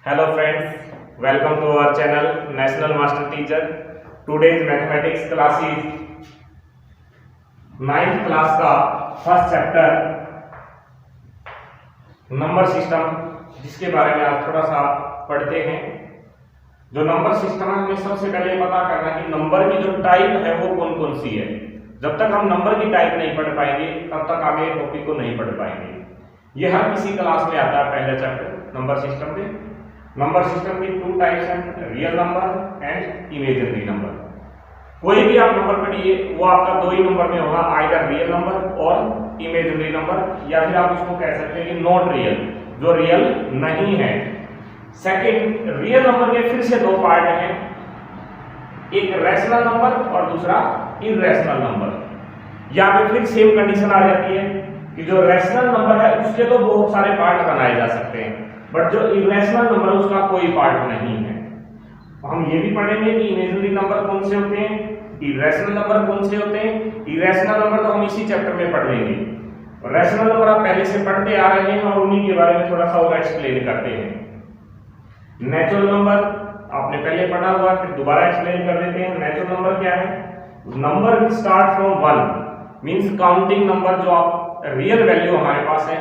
Hello friends, welcome to our channel National Master Teacher. Today's mathematics class is 9th class का first chapter number system, जिसके बारे में आज थोड़ा सा पढ़ते हैं। जो नंबर सिस्टम है, हमें सबसे पहले पता करना है कि नंबर की जो टाइप है वो कौन कौन सी है। जब तक हम नंबर की टाइप नहीं पढ़ पाएंगे तब तक आगे टॉपिक को नहीं पढ़ पाएंगे। ये हर किसी क्लास में आता है, पहला चैप्टर नंबर सिस्टम में। नंबर सिस्टम की टू टाइप्स हैं, real number and imaginary number. कोई भी आप नंबर पढ़िए वो आपका दो ही नंबर में होगा, आइदर रियल नंबर और इमेजिनरी नंबर, या फिर आप उसको कह सकते हैं कि नॉट रियल, जो रियल नहीं है। सेकंड, रियल नंबर के फिर से दो पार्ट हैं, एक रैशनल नंबर और दूसरा इररेशनल नंबर। यहाँ पे फिर सेम कंडीशन आ जाती है कि जो रैशनल नंबर है उसके तो बहुत सारे पार्ट बनाए जा सकते हैं, बट जो इररेशनल नंबर है उसका कोई पार्ट नहीं है। हम ये भी पढ़ेंगे कि इमेजिनरी नंबर कौन से होते हैं, इररेशनल नंबर कौन से होते हैं। इररेशनल नंबर तो हम इसी चैप्टर में पढ़ लेंगे, और रैशनल नंबर आप पहले से पढ़ते आ रहे हैं और उन्हीं के बारे में थोड़ा सा और एक्सप्लेन करते हैं। नेचुरल नंबर आपने पहले पढ़ा हुआ, फिर दोबारा एक्सप्लेन कर देते हैं। नेचुरल नंबर क्या है? Number start from 1 means counting number, जो आप रियल वैल्यू हमारे पास है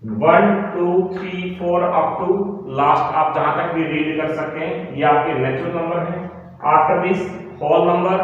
1 2 3 4 अप टू लास्ट, आप जहां तक भी रीड कर सकते हैं, ये आपके नेचुरल नंबर है। आफ्टर दिस होल नंबर,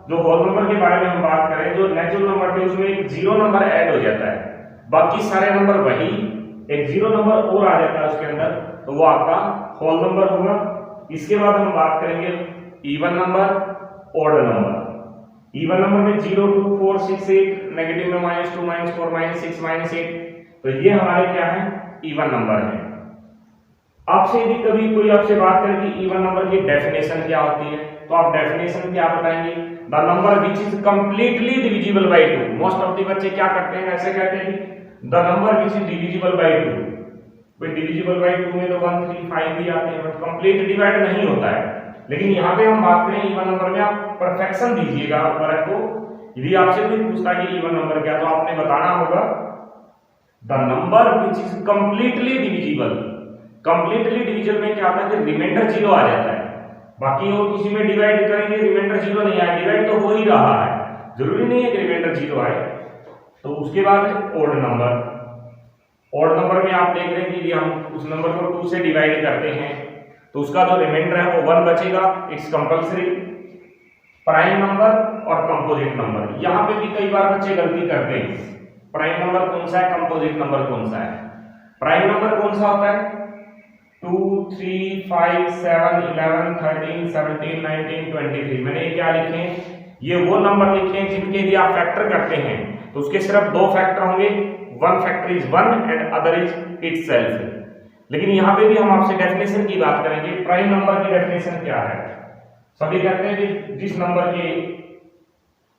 जो होल नंबर के बारे में हम बात करें, जो नेचुरल नंबर थे उसमें एक जीरो नंबर ऐड हो जाता है, बाकी सारे नंबर वही, एक जीरो नंबर और आ जाता है उसके अंदर, तो वो आपका होल नंबर होगा। इसके बाद हम बात करेंगे even number, odd number. Even number में 0 2 4 6 8, नेगेटिव में -2 -4 -6 -8, तो ये हमारे क्या है? इवन नंबर है। आपसे यदि कभी कोई आपसे बात करे कि इवन नंबर की डेफिनेशन क्या होती है, तो आप डेफिनेशन क्या बताएंगे? The number which is completely divisible by 2। Most of the बच्चे क्या करते हैं, ऐसे कहते हैं कि the number which is divisible by 2। कोई डिविजिबल बाय 2 में तो 1 3 5 भी आते हैं, बट कंप्लीट डिवाइड नहीं होता है। लेकिन यहाँ पे हम बात करें इवन नंबर में, आप परफेक्शन दीजिएगा वर्ग को। यदि आपसे कोई पूछता है कि इवन नंबर क्या, तो आपने बताना होगा the number which is completely divisible. Completely division में क्या होता है कि रिमाइंडर 0 आ जाता है, बाकी और किसी में डिवाइड करेंगे रिमाइंडर 0 नहीं आए, डिवाइड तो हो ही रहा है, जरूरी नहीं है कि रिमाइंडर 0 आए। तो उसके बाद ऑड नंबर। ऑड नंबर में आप देख रहे हैं कि हम उस नंबर को 2 से डिवाइड करते हैं तो उसका जो रिमाइंडर है वो 1 बचेगा, इट्स कंपल्सरी। प्राइम नंबर और कंपोजिट नंबर, यहां पे भी कई बार बच्चे गलती करते हैं। प्राइम नंबर कौन सा है, कंपोजिट नंबर कौन सा है? प्राइम नंबर कौन सा होता है? 2 3 5 7 11 13 17 19 23। मैंने क्या लिखे? ये वो नंबर लिखे हैं जिनके यदि आप फैक्टर करते हैं तो उसके सिर्फ दो फैक्टर होंगे, one factor is 1 and other is itself. लेकिन यहाँ पे भी हम आपसे डेफिनेशन की बात करेंगे। प्राइम नंबर की डेफिनेशन क्या है? सभी कहते हैं कि जिस नंबर के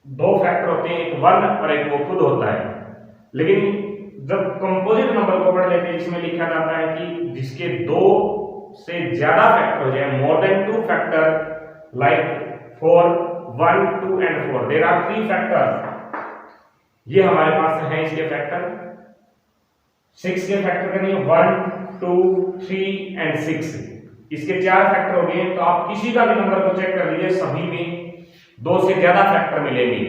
दो फैक्टर होते हैं, एक 1 और एक वो खुद होता है। लेकिन जब कंपोजिट नंबर को पढ़ लेते हैं, इसमें लिखा जाता है कि जिसके दो से ज्यादा फैक्टर हो जाए, more than 2 factor, like 4 1 2 and 4, there are 3 factors. ये हमारे पास हैं इसके फैक्टर। 6 के फैक्टर करनी है 1 2 3 एंड 6, इसके 4 फैक्टर हो गए। तो आप किसी का भी नंबर को चेक कर लीजिए, सभी में 2 से ज्यादा फैक्टर मिलेंगे।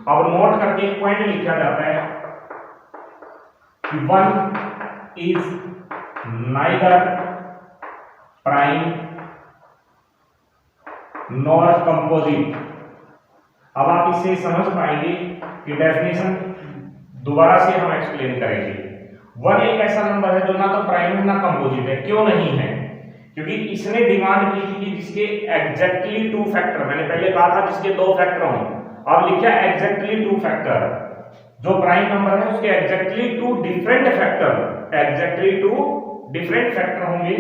और नोट करके एक पॉइंट लिखा जाता है कि 1 is neither prime nor composite। अब आप इससे समझ पाएंगे कि डेफिनेशन दोबारा से हम एक्सप्लेन करेंगे। 1 एक ऐसा नंबर है जो ना तो प्राइम है ना कंपोजिट है। क्यों नहीं है? क्योंकि इसने डिमांड की थी कि जिसके एग्जैक्टली 2 फैक्टर, मैंने पहले कहा था जिसके 2 फैक्टर हों, अब लिखा एग्जैक्टली 2 फैक्टर। जो प्राइम नंबर है उसके exactly 2 different factor, exactly 2 different factor होंगे।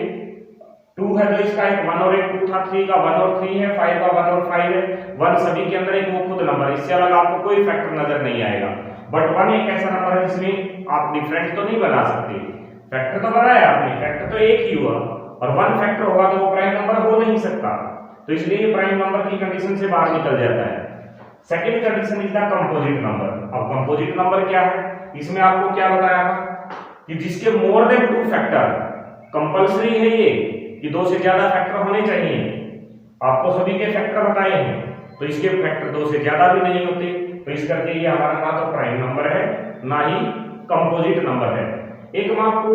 2 है तो इसका एक 1 और एक 2 था, 3 का 1 और 3 है, 5 का 1 और 5 है, 1 सभी के अंदर एक वो खुद नंबर, इससे अलग आपको कोई फैक्टर नजर नहीं आएगा। बट 1 एक ऐसा नंबर है जिसमें आप डिफरेंट तो नहीं बना सकते, फैक्टर तो बनाया आपने, फैक्टर तो एक ही हुआ, और 1 फैक्टर होगा तो वो प्राइम नंबर हो नहीं सकता, तो इसलिए प्राइम नंबर की कंडीशन से बाहर निकल जाता है। Second condition is the composite number. अब कंपोजिट नंबर क्या है? इसमें आपको क्या बताया था कि जिसके मोर देन 2 फैक्टर, कंपलसरी है ये कि 2 से ज्यादा फैक्टर होने चाहिए। आपको सभी के फैक्टर बताए हैं, तो इसके फैक्टर 2 से ज्यादा भी नहीं होते, तो इस करके ये हमारा ना तो प्राइम नंबर है ना ही कंपोजिट नंबर है। एक हम आपको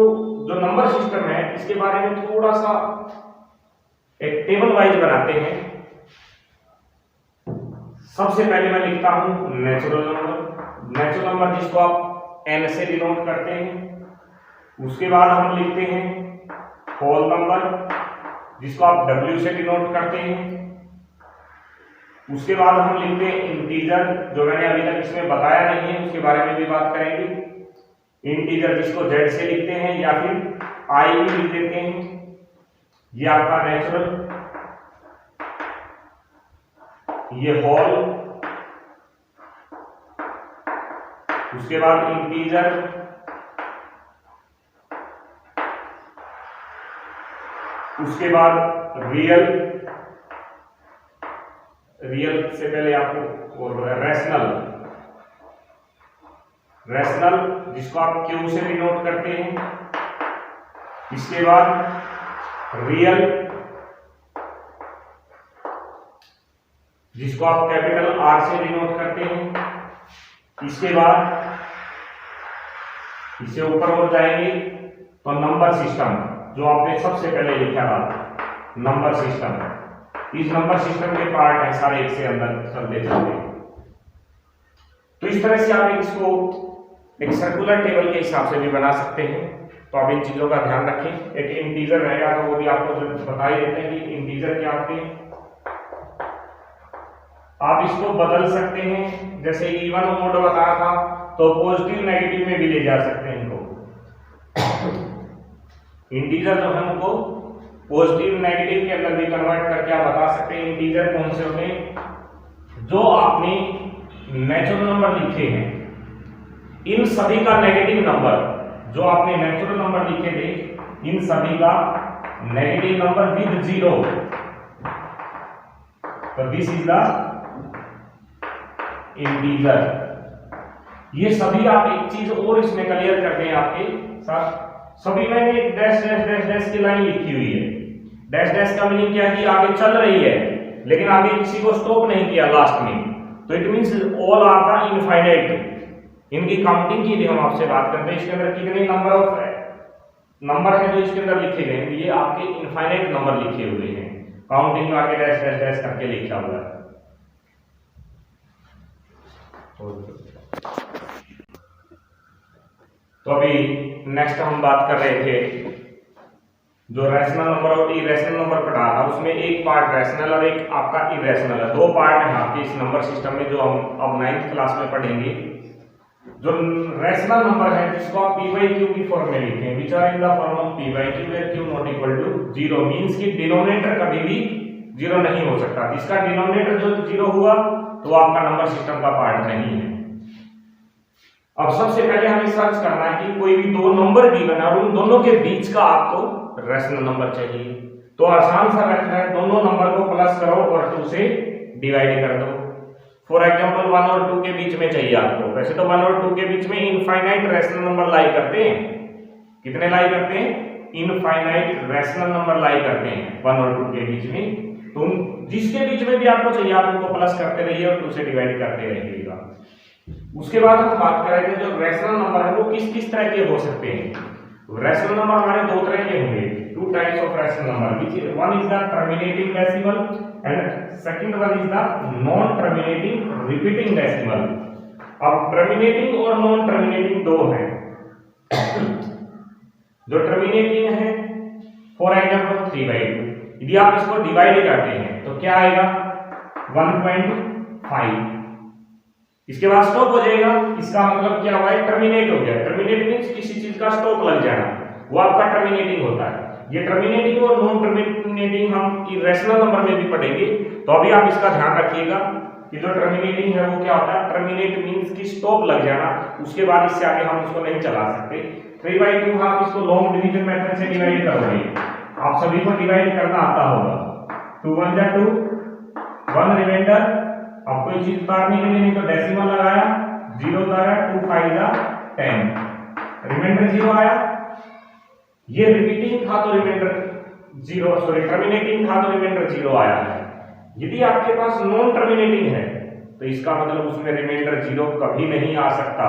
जो नंबर सिस्टम है इसके बारे में थोड़ा सा एक टेबल वाइज बनाते हैं। सबसे पहले मैं लिखता हूं नेचुरल नंबर। नेचुरल नंबर जिसको आप n से डिनोट करते हैं। उसके बाद हम लिखते हैं होल नंबर जिसको आप w से डिनोट करते हैं। उसके बाद हम लिखते हैं इंटीजर, जो मैंने अभी तक इसमें बताया नहीं है, उसके बारे में भी बात करेंगे। इंटीजर जिसको z से लिखते हैं या फिर i भी लिख देते हैं। ये आपका नेचुरल, ये होल, उसके बाद इंटीजर, उसके बाद रियल, रियल से पहले आपको रैशनल, रैशनल जिसको आप क्यू से डिनोट करते हैं। इसके बाद रियल जिसको आप कैपिटल आर से डिनोट करते हैं। इसके बाद इससे ऊपर और जाएंगे तो नंबर सिस्टम, जो आपने सबसे पहले लिखा था नंबर सिस्टम। इस नंबर सिस्टम के पार्ट है सारे एक से अंदर चलते चलते। तो इस तरह से आप इसको एक सर्कुलर टेबल के हिसाब से भी बना सकते हैं। तो आप इन चीजों का ध्यान रखें। एक इंटीजर रहेगा तो वो भी आपको बता ही देते हैं कि इंटीजर क्या होते हैं। आप इसको बदल सकते हैं, जैसे इवन मोड बताया था तो पॉजिटिव नेगेटिव में भी ले जा सकते हैं इनको। इंटीजर जो है उनको पॉजिटिव नेगेटिव के अंदर भी कन्वर्ट करके आप बता सकते हैं। इंटीजर कौन से होते हैं? जो आपने नेचुरल नंबर लिखे हैं इन सभी का नेगेटिव नंबर, जो आपने नेचुरल नंबर लिखे थे इन सभी का नेगेटिव नंबर विद 0, तो दिस इज द इंटीजर। ये सभी आप एक चीज और इसमें क्लियर करते हैं आपके साथ, सभी में एक डैश डैश डैश डैश की लाइन लिखी हुई है। डैश डैश का मीनिंग क्या है कि आगे चल रही है लेकिन आगे किसी को स्टॉप नहीं किया लास्ट में, तो it means all are the infinite. इनकी काउंटिंग की भी हम आपसे बात करते हैं, इसके अंदर कितने नंबर है जो इसके अंदर लिखे गए हैं, ये आपके इनफाइनाइट नंबर लिखे हुए हैं। काउंटिंग में आगे डैश डैश डैश करके लिखा हुआ है। तो अभी नेक्स्ट हम बात कर रहे थे जो रैशनल नंबर और इरेशनल नंबर पढ़ा था, उसमें एक पार्ट रैशनल और एक आपका इरेशनल है। 2 पार्ट है आपके इस नंबर सिस्टम में जो हम अब 9th क्लास में पढ़ेंगे। जो रैशनल नंबर है जिसको आप p by q की फॉर्म में लिखते हैं, which are in the form of p by q where q not equal to 0, means कि डिनोमिनेटर कभी भी 0 नहीं हो सकता। जिसका डिनोमिनेटर जो 0 हुआ तो आपका नंबर सिस्टम का पार्ट नहीं है। अब सबसे पहले हमें सर्च करना है कि कोई भी 2 नंबर गिवन है और उन दोनों के बीच का आपको रैशनल नंबर चाहिए। तो आसान सा रखना है, दोनों नंबर को प्लस करो और 2 से डिवाइड कर दो। फॉर एग्जांपल 1 और 2 के बीच में चाहिए आपको। वैसे तो 1 और 2 के बीच में इनफाइनाइट रैशनल नंबर लाई करते हैं। कितने लाई करते हैं? इनफाइनाइट रैशनल नंबर लाई करते हैं 1 और 2 के बीच में। तो जिसके बीच में भी आपको चाहिए आप उनको प्लस करते रहिए और 2 से डिवाइड करते रहिएगा। उसके बाद हम बात कर रहे थे जो रैशनल नंबर है वो किस किस तरह के हो सकते हैं। रैशनल नंबर हमारे 2 तरह के होंगे, 2 types of rational number, which is one is the terminating decimal and second one is the non terminating repeating decimal। अब terminating और non terminating 2 हैं। जो terminating है फॉर एग्जांपल 3/2, यदि आप इसको डिवाइड करते हैं तो क्या आएगा 1.5। इसके बाद स्टॉप हो जाएगा, इसका मतलब क्या हुआ है? टर्मिनेट हो गया। टर्मिनेट मींस किसी चीज का स्टॉप लग जाना, वो आपका टर्मिनेटिंग होता है। ये टर्मिनेटिंग और नॉन टर्मिनेटिंग हम इरेशनल नंबर में भी पढ़ेंगे, तो अभी आप इसका ध्यान रखिएगा कि जो टर्मिनेटिंग है वो क्या होता है? टर्मिनेट मींस की स्टॉप लग जाना, उसके बाद इससे आगे हम उसको नहीं चला सकते। 3/2 आप इसको लॉन्ग डिवीजन मेथड से डिवाइड करोगे, आप सभी को डिवाइड करना आता होगा। 2 1 जा 2, 1 रिमाइंडर, अब कोई चीज काटने के लिए नहीं तो डेसिमल लगाया, 0 उतारा, 2 5 जा 10, रिमाइंडर 0 आया, ये रिपीटिंग था तो रिमाइंडर 0, सॉरी टर्मिनेटिंग था तो रिमाइंडर 0 आया है। यदि आपके पास नॉन टर्मिनेटिंग है तो इसका मतलब उसमें रिमाइंडर 0 कभी नहीं आ सकता।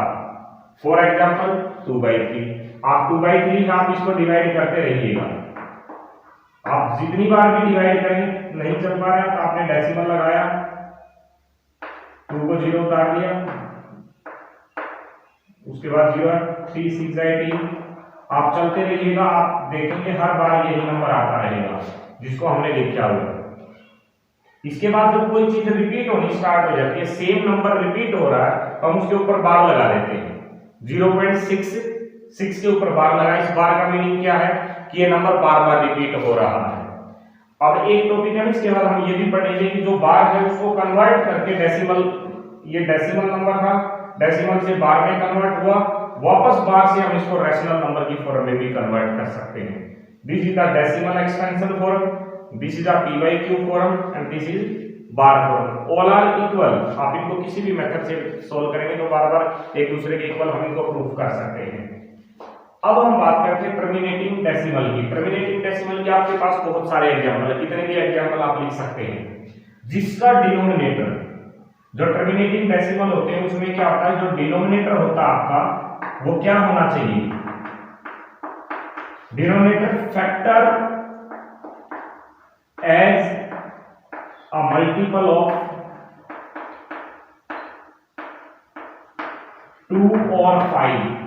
फॉर एग्जांपल 2/3, आप 2/3 आप इसको डिवाइड करते रहिएगा। आप जितनी बार भी डिवाइड करें नहीं चल पा रहा तो आपने डेसिमल लगाया, 2 को 0 उतार दिया, उसके बाद 0, 3, 6, 18, आप चलते रहिएगा, आप देखेंगे हर बार यही नंबर आता रहेगा जिसको हमने लिखा हुआ। इसके बाद जब कोई चीज रिपीट होनी स्टार्ट हो जाती है, सेम नंबर रिपीट हो रहा है तो हम उसके ऊपर बार लगा देते हैं। 0.66 के ऊपर बार लगा, इस बार का मीनिंग क्या है कि ये नंबर बार बार रिपीट हो रहा है। अब एक टॉपिक है, इसके बाद हम ये भी पढ़ेंगे कि जो बार है उसको कन्वर्ट करके डेसिमल, ये डेसिमल नंबर था, डेसिमल से बार में कन्वर्ट हुआ, वापस बार से हम इसको रैशनल नंबर की फॉर्म में भी कन्वर्ट कर सकते हैं। This is the decimal expansion form, this is the p/q form and this is bar form. All are equal, आप इनको किसी भी मेथड से सोल्व करेंगे तो बार बार एक दूसरे के इक्वल हम इनको प्रूव कर सकते हैं। अब हम बात करते हैं टर्मिनेटिंग डेसिमल की। टर्मिनेटिंग डेसिमल के आपके पास बहुत सारे एग्जांपल है, कितने भी एग्जांपल आप लिख सकते हैं, जिसका डिनोमिनेटर, जो टर्मिनेटिंग डेसिमल होते हैं उसमें क्या होता है, जो डिनोमिनेटर होता है आपका वो क्या होना चाहिए, denominator factor as a multiple of 2 और 5।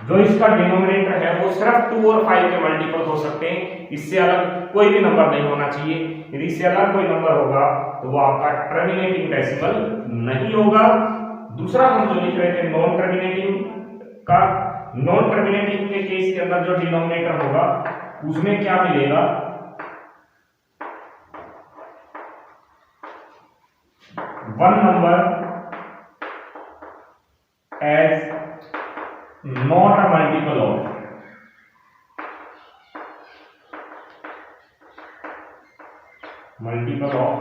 जो इसका डिनोमिनेटर है वो सिर्फ 2 और 5 के मल्टीपल हो सकते हैं, इससे अलग कोई भी नंबर नहीं होना चाहिए। यदि इससे अलग कोई नंबर होगा तो वो आपका टर्मिनेटिंग डेसिमल नहीं होगा। दूसरा हम जो लिख रहे थे नॉन टर्मिनेटिंग का, नॉन टर्मिनेटिंग के केस के अंदर जो डिनोमिनेटर होगा उसमें क्या मिलेगा, one number as not a multiple of multiple of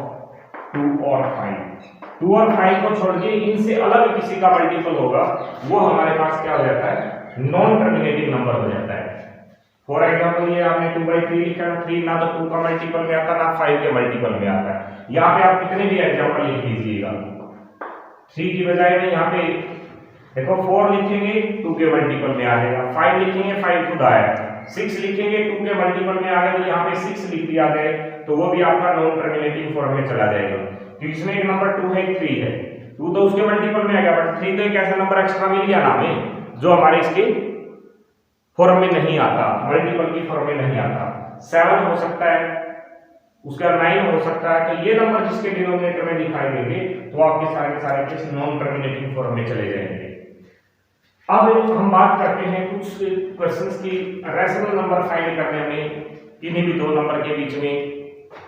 2 और 5। 2 और 5 को छोड़ के इनसे अलग किसी का मल्टीपल होगा वो हमारे पास क्या हो जाता है, नॉन टर्मिनेटिंग नंबर हो जाता है। फॉर एग्जांपल ये आपने 2/3 लिखा, 3 ना तो 2 का मल्टीपल में आता ना 5 के मल्टीपल में आता है। यहाँ पे आप कितने भी एग्जांपल लिख लीजिएगा, 3 की बजाय में यहाँ पे देखो 4 लिखेंगे 2 के मल्टीपल में आ जाएगा, 5 लिखेंगे 5 खुद आया, 6 लिखेंगे 2 के मल्टीपल में आ गया, तो यहाँ पे 6 लिख दिया जाए तो वो भी आपका नॉन टर्मिनेटिंग फॉर्म में चला जाएगा। तो इसमें एक नंबर 2 है, 3 है, 2 तो उसके मल्टीपल में आ गया, बट 3 तो एक ऐसा नंबर एक्स्ट्रा मिल गया ना हमें जो हमारे इसके फॉर्म में नहीं आता, मल्टीपल की फॉर्म में नहीं आता। 7 हो सकता है, उसका 9 हो सकता है, तो ये नंबर जिसके डिनोमिनेटर में दिखाई देंगे तो आपके सारे केस नॉन टर्मिनेटिंग फॉर्म में चले जाएंगे। अब हम बात करते हैं कुछ क्वेश्चंस की, रैशनल नंबर फाइंड करने में किन्हीं भी दो नंबर के बीच में,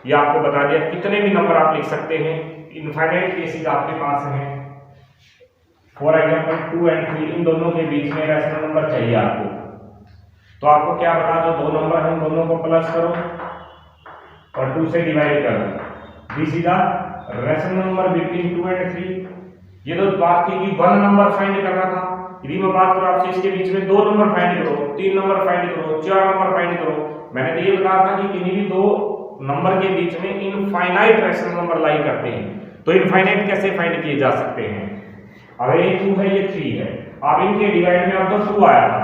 ये आपको बता दिया कितने भी नंबर आप लिख सकते हैं, इनफाइनाइट केसेस आपके पास हैं। फॉर एग्जांपल 2 और 3 इन दोनों के बीच में रैशनल नंबर चाहिए आपको, तो आपको क्या बता, जो दो नंबर हैं दोनों को प्लस करो और 2 से डिवाइड करो। This is the rational number between 2 और 3। ये तो बात थी कि वन नंबर फाइंड करना था, यदि मैं बात करूं आपसे इसके बीच में 2 नंबर फाइंड करो, 3 नंबर फाइंड करो, 4 नंबर फाइंड करो, मैंने तो ये बताया था कि किन्हीं भी दो नंबर के बीच में इनफाइनाइट रैशनल नंबर लाई करते हैं। तो इनफाइनाइट कैसे फाइंड किए जा सकते हैं, अब ये 2 है ये 3 है, अब इनके डिवाइड में अब तो 2 आया था,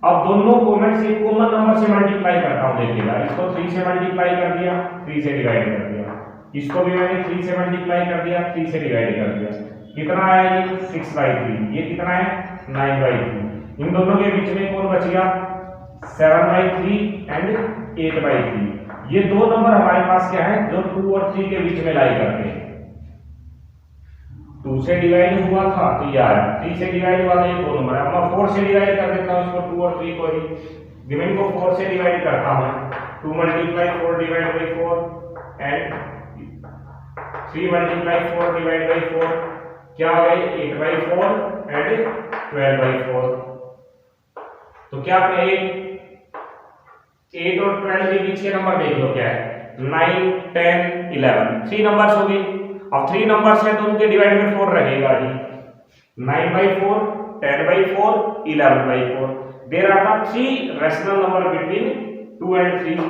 अब दोनों को मैं से कॉमन नंबर से मल्टीप्लाई करता हूं, देखिएगा इसको 3 से मल्टीप्लाई कर दिया, 3 से डिवाइड कर दिया, इसको भी मैंने 3 से मल्टीप्लाई कर दिया, 3 से डिवाइड कर दिया, कितना आया ये 6/3, ये कितना है 9/3। इन दोनों के बीच में कौन बच गया 7/3 एंड 8/3। ये दो नंबर हमारे पास क्या है जो 2 और 3 के बीच में लाई करते हैं। 2 से डिवाइड हुआ था तो ये आया, 3 से डिवाइड हुआ तो ये दो नंबर है। अब मैं 4 से डिवाइड कर देता हूं इसको, 2 और 3 को ही, गिवन को 4 से डिवाइड करता हूं, 2 × 4 divide by 4 and 3 × 4 divide by 4, क्या हो गए 8/4 एंड 12/4। तो क्या आपने 8 और 12 के बीच के नंबर देख लो, क्या है 9, 10, 11, 3 नंबर्स हो गए। अब 3 नंबर्स हैं तो उनके डिवाइड में 4 रहेगा ही, 9/4, 10/4, 11/4। There are the 3 rational number between 2 and 3।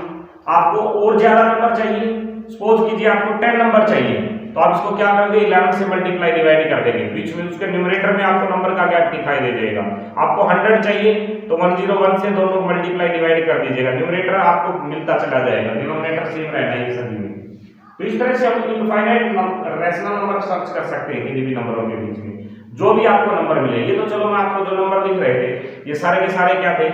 आपको और ज्यादा नंबर चाहिए, सपोज कीजिए आपको 10 नंबर चाहिए, तो आप इसको क्या करोगे 11 से मल्टीप्लाई डिवाइड कर देंगे, बीच में उसके न्यूमरेटर में आपको नंबर का गैप दिखाई दे जाएगा। आपको 100 चाहिए तो 101 से दोनों मल्टीप्लाई डिवाइड कर दीजिएगा, न्यूमरेटर आपको मिलता चला जाएगा, डिनोमिनेटर सेम रहना है सभी में। तो इस तरह से हम इनफाइनाइट रैशनल नंबर सर्च कर सकते हैं किसी भी नंबरों के बीच में, जो भी आपको नंबर मिले। ये तो चलो मैं आपको जो नंबर लिख रहे थे ये सारे के सारे क्या थे,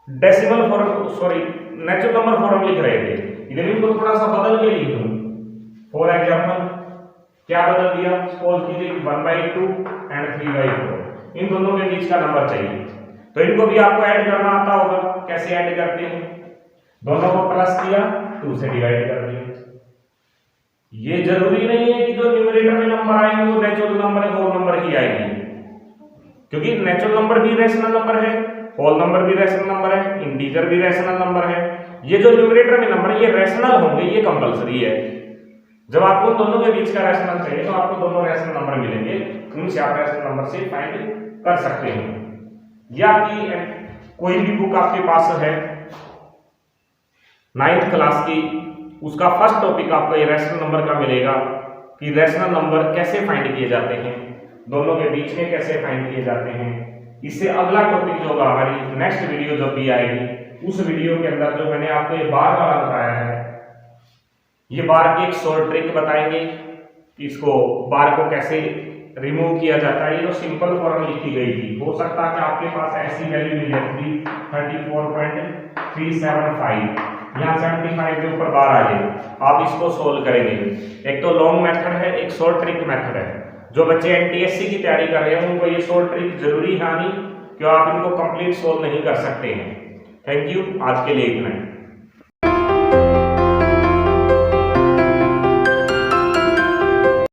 decimal form, sorry natural number form लिख रहे थे। इधर इनको थोड़ा सा बदल के लिख दूं। फॉर एग्जांपल क्या बदल दिया, सपोज कीजिए 1/2 and 3/4, इन दोनों के बीच का नंबर चाहिए, तो इनको भी आपको ऐड करना आता होगा। कैसे ऐड करते हैं, दोनों को प्लस किया 2 से डिवाइड कर दिया। ये जरूरी नहीं है कि जो न्यूमरेटर में नंबर आएंगे वो नेचुरल नंबर होल नंबर ही आएंगे, क्योंकि नेचुरल नंबर भी रैशनल नंबर है, होल नंबर भी रैशनल नंबर है, इंटीजर भी रैशनल नंबर है। ये जो न्यूमरेटर में नंबर है ये रैशनल होंगे, ये कंपलसरी है। जब आपको दोनों के बीच का रैशनल चाहिए तो आपको दोनों रैशनल नंबर मिलेंगे, उनसे आप रैशनल नंबर से फाइंड कर सकते हैं। या कि कोई भी बुक आपके पास है 9th क्लास की, उसका फर्स्ट टॉपिक आपको ये रैशनल नंबर का मिलेगा कि रैशनल नंबर कैसे फाइंड किए जाते हैं, दोनों के बीच में कैसे फाइंड किए जाते हैं। इससे अगला टॉपिक जो होगा हमारी नेक्स्ट वीडियो जब भी आएगी, उस वीडियो के अंदर जो मैंने आपको ये बार वाला बताया है, ये बार की एक शॉर्ट ट्रिक बताएंगे कि इसको बार को कैसे रिमूव किया जाता है। ये तो सिंपल फॉर्म लिखी गई थी, हो सकता है कि आपके पास ऐसी वैल्यू मिल जाती 34.375, यहाँ 75 के ऊपर बार आ जाए। आप इसको सोल्व करेंगे, एक तो लॉन्ग मेथड है, एक शॉर्ट ट्रिक मेथड है। जो बच्चे एनटीएससी की तैयारी कर रहे हैं उनको ये शॉर्ट ट्रिक जरूरी है नहीं, क्यों आप इनको कंप्लीट सोल्व नहीं कर सकते हैं। थैंक यू, आज के लिए इतना ही।